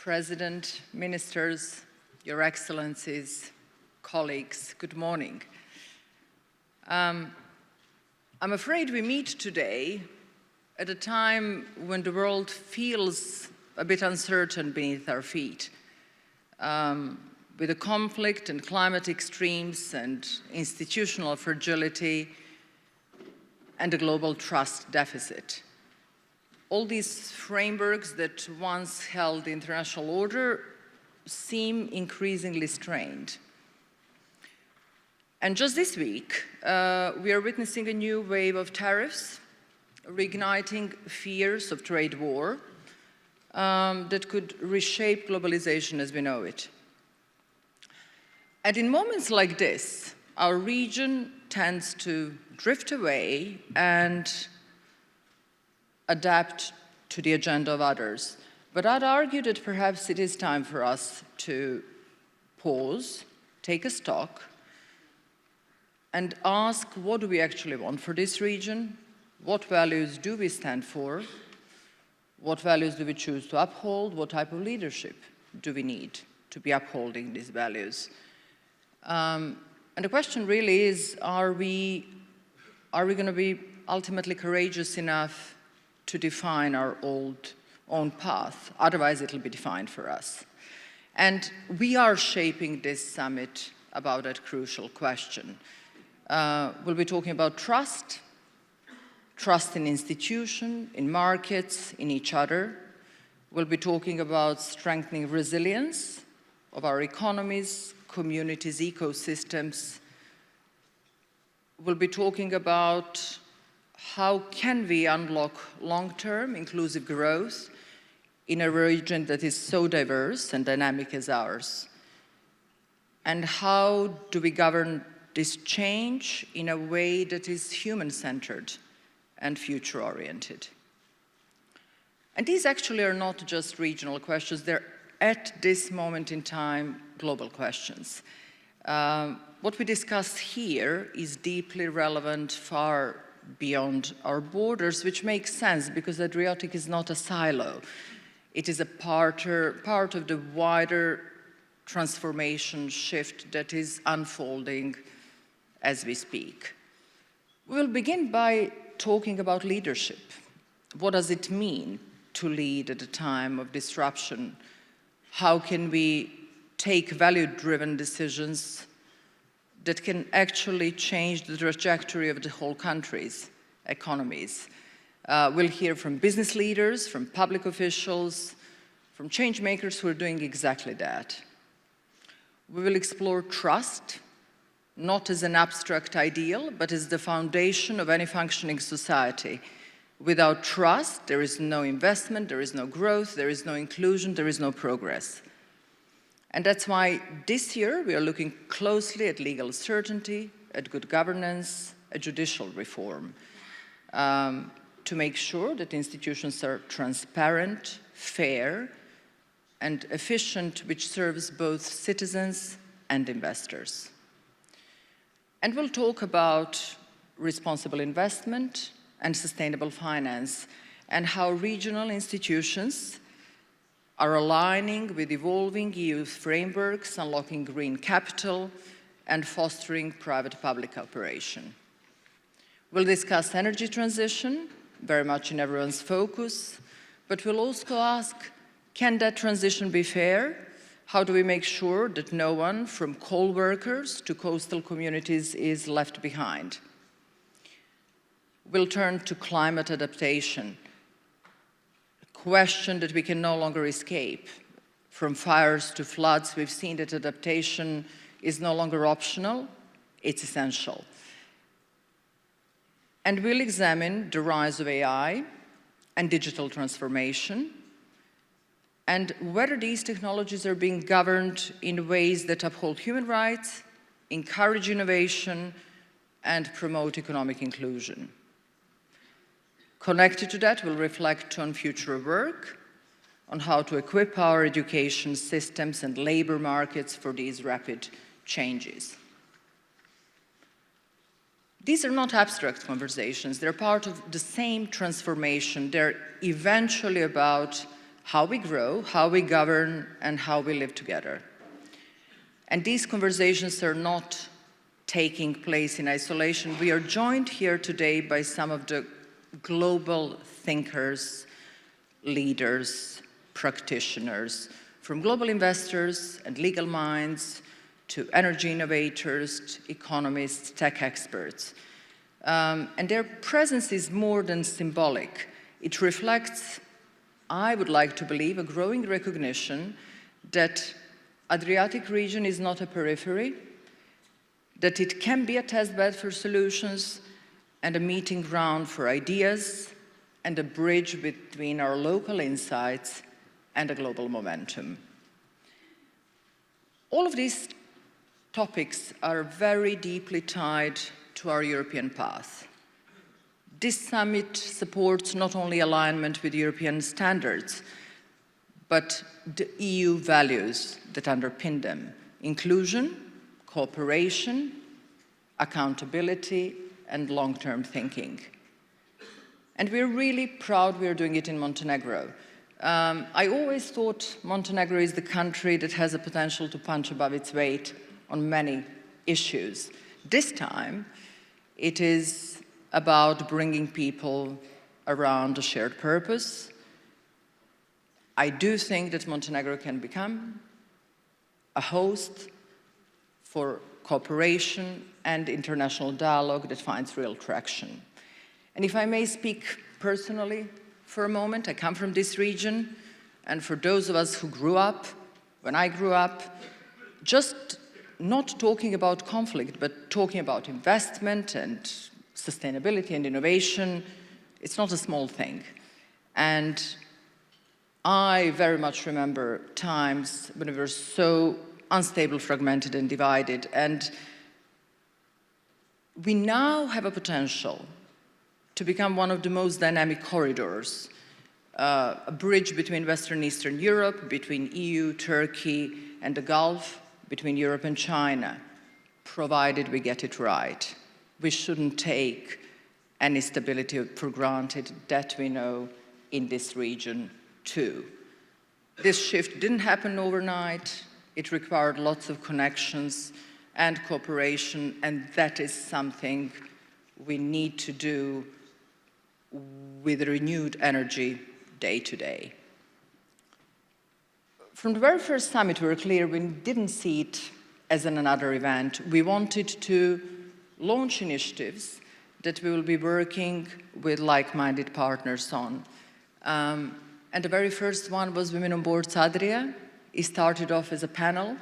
President, Ministers, Your Excellencies, colleagues, good morning. I'm afraid we meet today at a time when the world feels a bit uncertain beneath our feet, with the conflict and climate extremes and institutional fragility and a global trust deficit. All these frameworks that once held the international order seem increasingly strained. And just this week, we are witnessing a new wave of tariffs, reigniting fears of trade war that could reshape globalization as we know it. And in moments like this, our region tends to drift away and adapt to the agenda of others. But I'd argue that perhaps it is time for us to pause, take a stock, and ask, what do we actually want for this region? What values do we stand for? What values do we choose to uphold? What type of leadership do we need to be upholding these values? And the question really is, are we going to be ultimately courageous enough to define our own path? Otherwise, it'll be defined for us. And we are shaping this summit about that crucial question. We'll be talking about trust in institutions, in markets, in each other. We'll be talking about strengthening resilience of our economies, communities, ecosystems. We'll be talking about how can we unlock long-term inclusive growth in a region that is so diverse and dynamic as ours? And how do we govern this change in a way that is human-centered and future-oriented? And these actually are not just regional questions, they're at this moment in time global questions. What we discuss here is deeply relevant far beyond our borders, which makes sense because Adriatic is not a silo. It is a part of the wider transformation shift that is unfolding as we speak. We will begin by talking about leadership. What does it mean to lead at a time of disruption? How can we take value-driven decisions that can actually change the trajectory of the whole country's economies? We'll hear from business leaders, from public officials, from change makers who are doing exactly that. We will explore trust, not as an abstract ideal, but as the foundation of any functioning society. Without trust, there is no investment, there is no growth, there is no inclusion, there is no progress. And that's why this year we are looking closely at legal certainty, at good governance, at judicial reform, to make sure that institutions are transparent, fair, and efficient, which serves both citizens and investors. And we'll talk about responsible investment and sustainable finance, and how regional institutions are aligning with evolving EU frameworks, unlocking green capital, and fostering private-public cooperation. We'll discuss energy transition, very much in everyone's focus, but we'll also ask, can that transition be fair? How do we make sure that no one, from coal workers to coastal communities, is left behind? We'll turn to climate adaptation, a question that we can no longer escape. From fires to floods, we've seen that adaptation is no longer optional, it's essential. And we'll examine the rise of AI and digital transformation, and whether these technologies are being governed in ways that uphold human rights, encourage innovation, and promote economic inclusion. Connected to that, we'll reflect on future work, on how to equip our education systems and labor markets for these rapid changes. These are not abstract conversations. They're part of the same transformation. They're eventually about how we grow, how we govern, and how we live together. And these conversations are not taking place in isolation. We are joined here today by some of the global thinkers, leaders, practitioners, from global investors and legal minds to energy innovators, to economists, tech experts. And their presence is more than symbolic. It reflects, I would like to believe, a growing recognition that Adriatic region is not a periphery, that it can be a testbed for solutions and a meeting ground for ideas and a bridge between our local insights and a global momentum. All of these topics are very deeply tied to our European path. This summit supports not only alignment with European standards, but the EU values that underpin them: inclusion, cooperation, accountability, and long-term thinking. And we're really proud we're doing it in Montenegro. I always thought Montenegro is the country that has the potential to punch above its weight on many issues. This time, it is about bringing people around a shared purpose. I do think that Montenegro can become a host for cooperation and international dialogue that finds real traction. And if I may speak personally for a moment, I come from this region, and for those of us who grew up, when I grew up, just not talking about conflict, but talking about investment and sustainability and innovation, it's not a small thing. And I very much remember times when we were so unstable, fragmented, and divided. And we now have a potential to become one of the most dynamic corridors, a bridge between Western and Eastern Europe, between EU, Turkey, and the Gulf, between Europe and China, provided we get it right. We shouldn't take any stability for granted that we know in this region too. This shift didn't happen overnight. It required lots of connections and cooperation, and that is something we need to do with renewed energy day to day. From the very first summit, we were clear we didn't see it as another event. We wanted to launch initiatives that we will be working with like-minded partners on. And the very first one was Women on Boards Adria. It started off as a panel.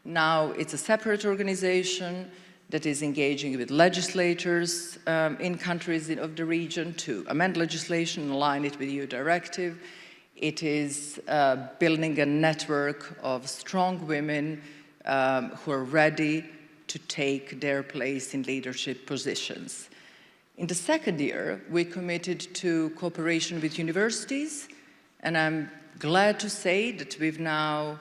Now it's a separate organization that is engaging with legislators in countries of the region to amend legislation and align it with EU directive. It is building a network of strong women who are ready to take their place in leadership positions. In the second year, we committed to cooperation with universities, and I'm glad to say that we've now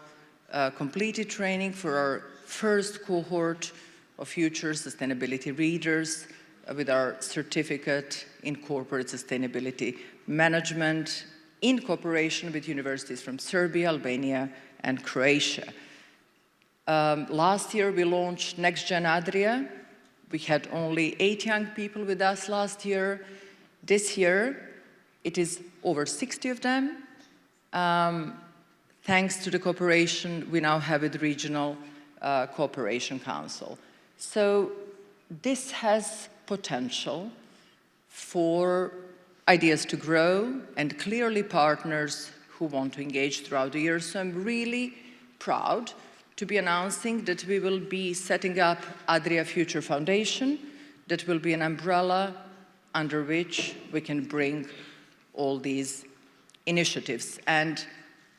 completed training for our first cohort of future sustainability leaders with our certificate in corporate sustainability management in cooperation with universities from Serbia, Albania, and Croatia. Last year, we launched Next Gen Adria. We had only 8 young people with us last year. This year, it is over 60 of them, thanks to the cooperation we now have with the Regional Cooperation Council. So this has potential for ideas to grow and clearly partners who want to engage throughout the year. So I'm really proud to be announcing that we will be setting up Adria Future Foundation, that will be an umbrella under which we can bring all these initiatives. And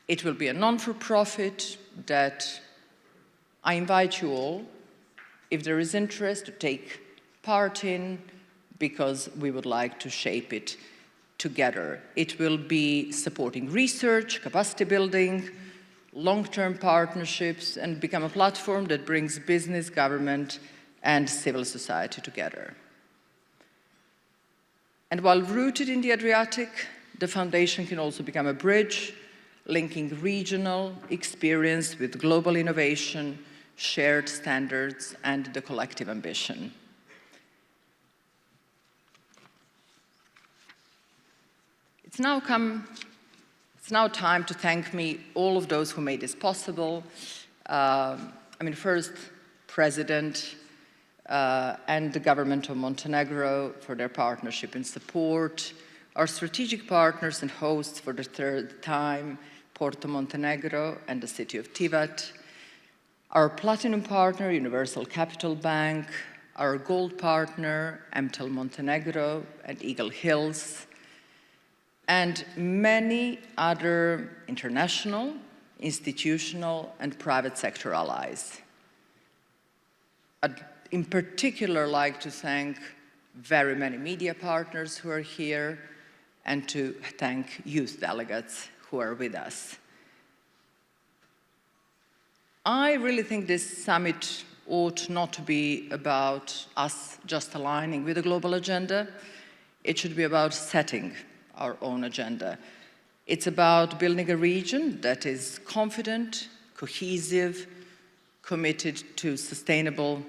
it will be a non-for-profit that I invite you all, if there is interest, to take part in, because we would like to shape it together. It will be supporting research, capacity building, long-term partnerships, and become a platform that brings business, government, and civil society together. And while rooted in the Adriatic, the foundation can also become a bridge, linking regional experience with global innovation, shared standards, and the collective ambition. It's now time to thank all of those who made this possible. First, President and the Government of Montenegro for their partnership and support, our strategic partners and hosts for the third time, Porto, Montenegro, and the city of Tivat, our platinum partner, Universal Capital Bank, our gold partner, MTEL Montenegro and Eagle Hills, and many other international, institutional, and private sector allies. I'd in particular like to thank very many media partners who are here and to thank youth delegates who are with us. I really think this summit ought not to be about us just aligning with the global agenda. It should be about setting our own agenda. It's about building a region that is confident, cohesive, committed to sustainable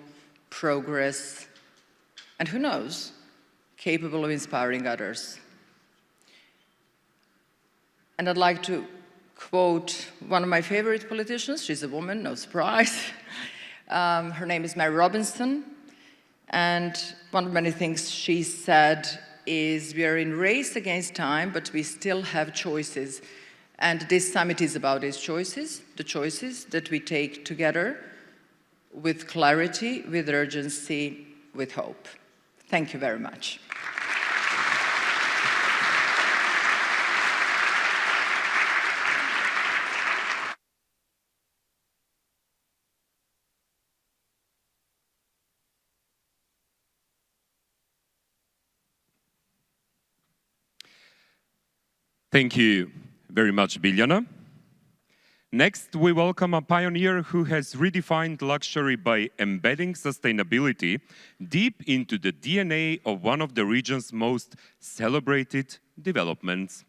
progress, and who knows, capable of inspiring others. And I'd like to quote one of my favorite politicians. She's a woman, no surprise. Her name is Mary Robinson, and one of many things she said is, we are in race against time, but we still have choices. And this summit is about these choices, the choices that we take together with clarity, with urgency, with hope. Thank you very much. Thank you very much, Biljana. Next, we welcome a pioneer who has redefined luxury by embedding sustainability deep into the DNA of one of the region's most celebrated developments.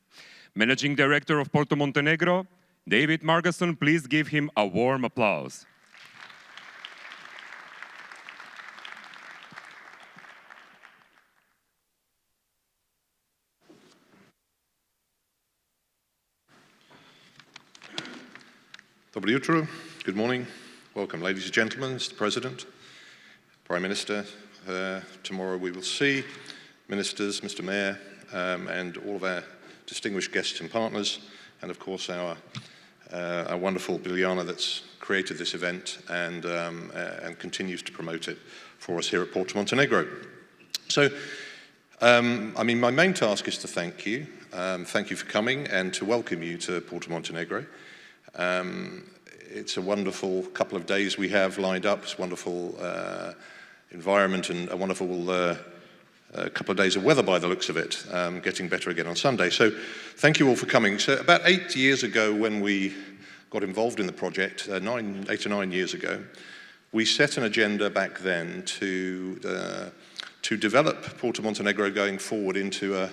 Managing Director of Porto, Montenegro, David Margason, please give him a warm applause. Dobro jutro. Good morning. Welcome, ladies and gentlemen, Mr. President, Prime Minister. Tomorrow we will see ministers, Mr. Mayor, and all of our distinguished guests and partners, and of course our wonderful Biljana that's created this event and continues to promote it for us here at Porto, Montenegro. So, my main task is to thank you. Thank you for coming and to welcome you to Porto, Montenegro. It's a wonderful couple of days we have lined up. It's a wonderful environment and a wonderful couple of days of weather by the looks of it, getting better again on Sunday. So thank you all for coming. So about 8 years ago when we got involved in the project, 8 or 9 years ago, we set an agenda back then to develop Porto Montenegro going forward into a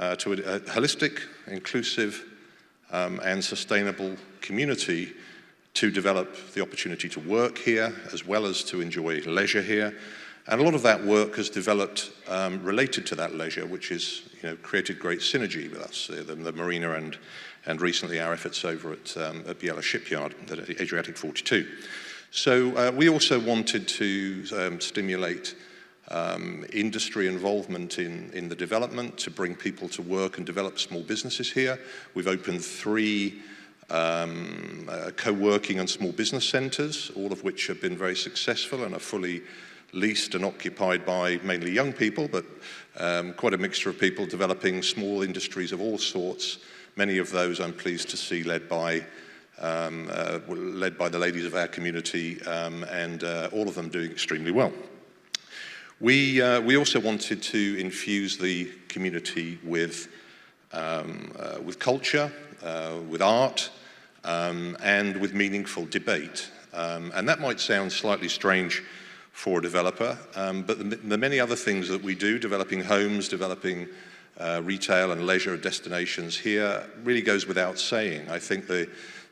holistic, inclusive, and sustainable community to develop the opportunity to work here as well as to enjoy leisure here. And a lot of that work has developed related to that leisure, which has created great synergy with us, the marina and recently our efforts over at Biella Shipyard, the Adriatic 42. So we also wanted to stimulate industry involvement in the development, to bring people to work and develop small businesses here. We've opened 3 co-working and small business centres, all of which have been very successful and are fully leased and occupied by mainly young people, but quite a mixture of people developing small industries of all sorts. Many of those, I'm pleased to see, led by the ladies of our community, and all of them doing extremely well. We also wanted to infuse the community with culture, with art, and with meaningful debate. And that might sound slightly strange for a developer, but the many other things that we do, developing homes, developing retail and leisure destinations here really goes without saying. I think the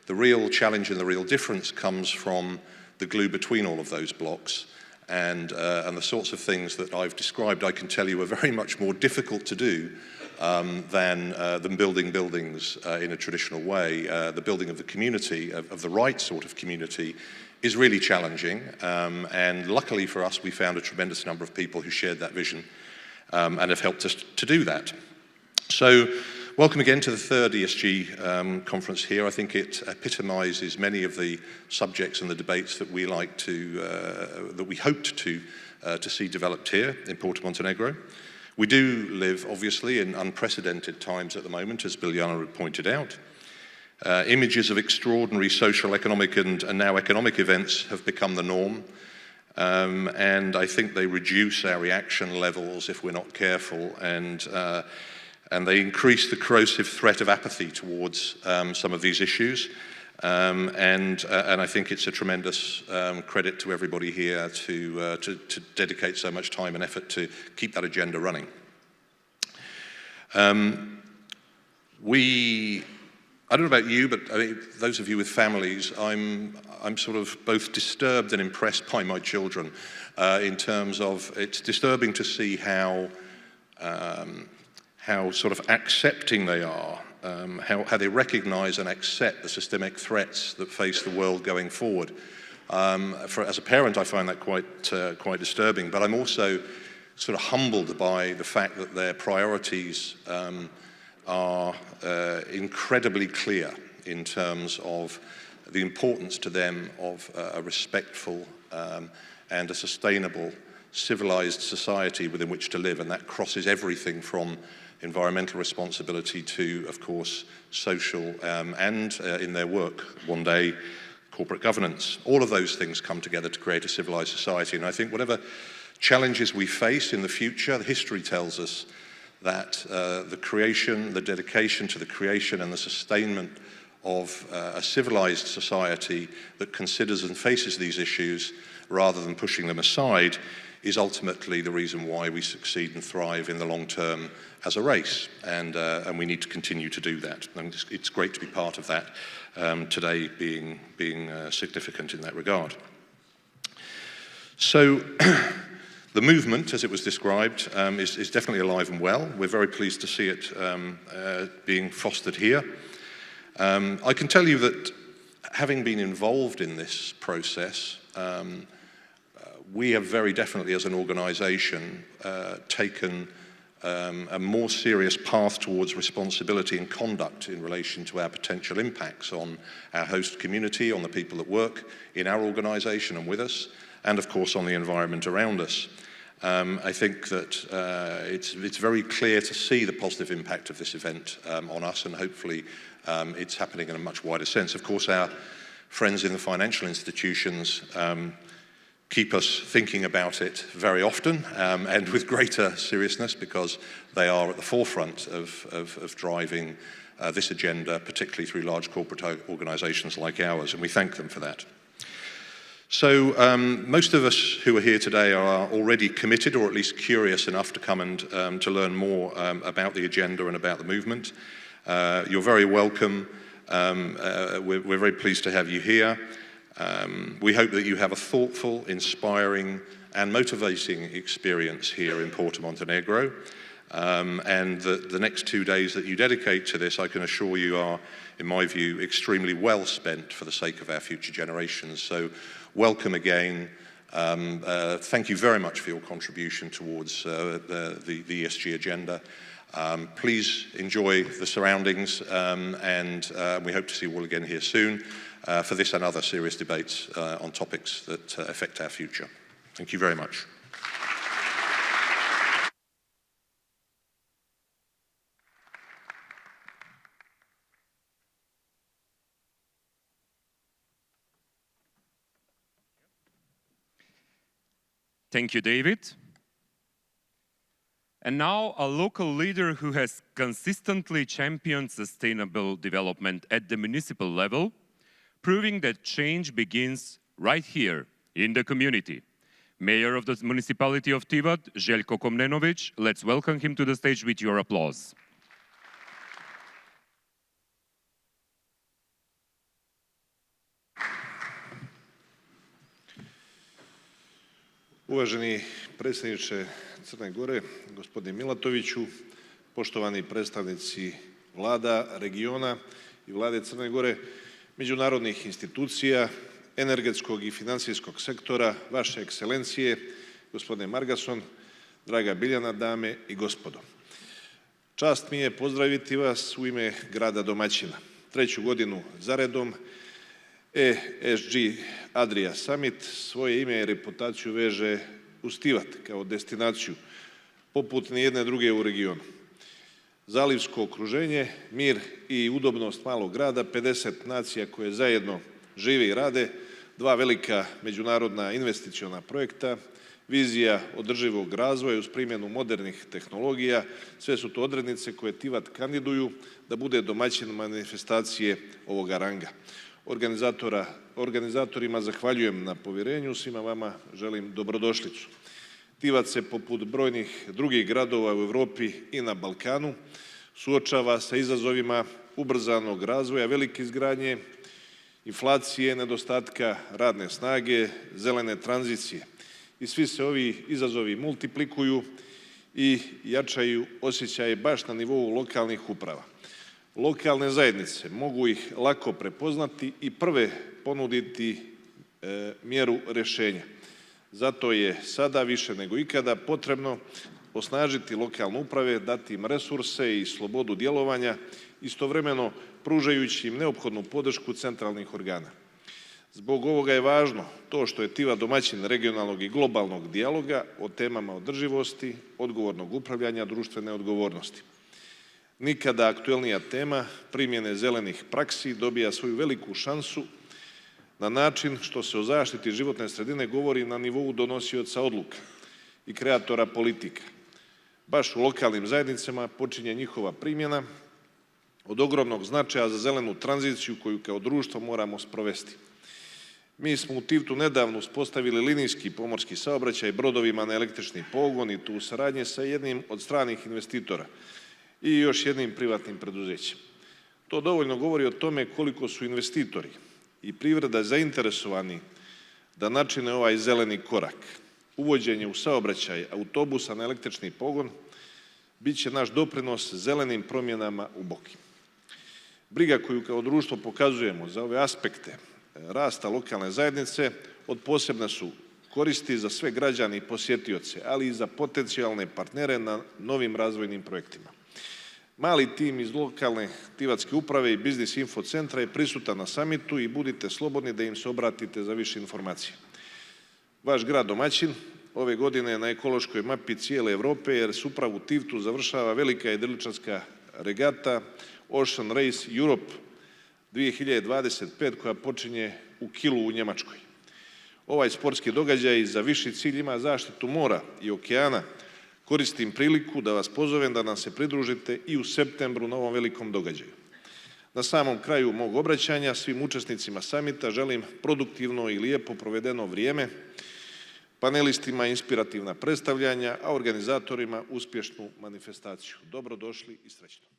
real challenge and the real difference comes from the glue between all of those blocks, and the sorts of things that I've described, I can tell you, are very much more difficult to do than building buildings in a traditional way. The building of the community, of the right sort of community, is really challenging, and luckily for us, we found a tremendous number of people who shared that vision and have helped us to do that. So, welcome again to the third ESG conference here. I think it epitomizes many of the subjects and the debates that we like to, that we hoped to see developed here in Porto, Montenegro. We do live, obviously, in unprecedented times at the moment, as Biljana had pointed out. Images of extraordinary social, economic, and now economic events have become the norm. And I think they reduce our reaction levels if we're not careful, and they increase the corrosive threat of apathy towards some of these issues. And I think it's a tremendous credit to everybody here to dedicate so much time and effort to keep that agenda running. I don't know about you, but I mean, those of you with families, I'm sort of both disturbed and impressed by my children in terms of it's disturbing to see how sort of accepting they are, how they recognize and accept the systemic threats that face the world going forward. As a parent, I find that quite disturbing, but I'm also sort of humbled by the fact that their priorities are incredibly clear in terms of the importance to them of a respectful and a sustainable, civilized society within which to live, and that crosses everything from environmental responsibility to, of course, social and in their work one day, corporate governance. All of those things come together to create a civilized society, and I think whatever challenges we face in the future, the history tells us that the creation, the dedication to the creation and the sustainment of a civilized society that considers and faces these issues rather than pushing them aside is ultimately the reason why we succeed and thrive in the long term as a race, and we need to continue to do that. And it's great to be part of that today, being significant in that regard. So the movement, as it was described, is definitely alive and well. We're very pleased to see it being fostered here. I can tell you that having been involved in this process, we have very definitely, as an organisation, taken a more serious path towards responsibility and conduct in relation to our potential impacts on our host community, on the people that work in our organisation and with us, and of course on the environment around us. I think that it's very clear to see the positive impact of this event on us, and hopefully it's happening in a much wider sense. Of course, our friends in the financial institutions keep us thinking about it very often and with greater seriousness, because they are at the forefront of driving this agenda, particularly through large corporate organisations like ours, and we thank them for that. So most of us who are here today are already committed, or at least curious enough to come and to learn more about the agenda and about the movement. You're very welcome. We're very pleased to have you here. We hope that you have a thoughtful, inspiring and motivating experience here in Porto, Montenegro, and that the next 2 days that you dedicate to this, I can assure you, are, in my view, extremely well spent for the sake of our future generations. So welcome again. Thank you very much for your contribution towards the ESG agenda. Please enjoy the surroundings, and we hope to see you all again here soon for this and other serious debates on topics that affect our future. Thank you very much. Thank you, David. And now a local leader who has consistently championed sustainable development at the municipal level, proving that change begins right here in the community. Mayor of the municipality of Tivat, Željko Komnenović. Let's welcome him to the stage with your applause. Uvaženi predsjedniče Crne Gore, gospodine Milatoviću, poštovani predstavnici vlada, regiona i vlade Crne Gore, međunarodnih institucija, energetskog i financijskog sektora, vaše ekscelencije, gospodine Margason, draga Biljana, dame i gospodo. Čast mi je pozdraviti vas u ime grada domaćina. 3. godinu zaredom ESG Adria Summit svoje ime i reputaciju veže uz Tivat kao destinaciju poput nijedne druge u regionu. Zalivsko okruženje, mir i udobnost malog grada, 50 nacija koje zajedno žive i rade, 2 velika međunarodna investiciona projekta, vizija održivog razvoja uz primjenu modernih tehnologija, sve su to odrednice koje Tivat kandiduju da bude domaćin manifestacije ovoga ranga. Organizatorima zahvaljujem na povjerenju, svima vama želim dobrodošlicu. Tivat se poput brojnih drugih gradova u Europi i na Balkanu suočava sa izazovima ubrzanog razvoja, velike izgradnje, inflacije, nedostatka radne snage, zelene tranzicije. I svi se ovi izazovi multiplikuju i jačaju osjećaje baš na nivou lokalnih uprava. Lokalne zajednice mogu ih lako prepoznati i prve ponuditi mjeru rješenja. Zato je sada više nego ikada potrebno osnažiti lokalne uprave, dati im resurse i slobodu djelovanja, istovremeno pružajući im neophodnu podršku centralnih organa. Zbog ovoga je važno to što je Tivat domaćin regionalnog i globalnog dijaloga o temama održivosti, odgovornog upravljanja, društvene odgovornosti. Nikada aktuelnija tema primjene zelenih praksi dobija svoju veliku šansu na način što se o zaštiti životne sredine govori na nivou donosioca odluka i kreatora politika. Baš u lokalnim zajednicama počinje njihova primjena od ogromnog značaja za zelenu tranziciju koju kao društvo moramo sprovesti. Mi smo u Tivtu nedavno uspostavili linijski pomorski saobraćaj brodovima na električni pogon i tu u saradnji sa jednim od stranih investitora i još jednim privatnim preduzećem. To dovoljno govori o tome koliko su investitori i privreda zainteresovani da načine ovaj zeleni korak. Uvođenje u saobraćaj autobusa na električni pogon bit će naš doprinos zelenim promjenama u Boki. Briga koju kao društvo pokazujemo za ove aspekte rasta lokalne zajednice od posebne su koristi za sve građane i posjetioce, ali i za potencijalne partnere na novim razvojnim projektima. Mali tim iz lokalne tivatske uprave i biznis info centra je prisutan na samitu i budite slobodni da im se obratite za više informacije. Vaš grad domaćin ove godine je na ekološkoj mapi cijele Europe jer se upravo u Tivtu završava velika jedriličarska regata Ocean Race Europe 2025 koja počinje u Kielu u Njemačkoj. Ovaj sportski događaj za viši cilj ima zaštitu mora i okeana. Koristim priliku da vas pozovem da nam se pridružite i u septembru na ovom velikom događaju. Na samom kraju mog obraćanja svim učesnicima samita želim produktivno i lijepo provedeno vrijeme, panelistima inspirativna predstavljanja, a organizatorima uspješnu manifestaciju. Dobrodošli i srećno.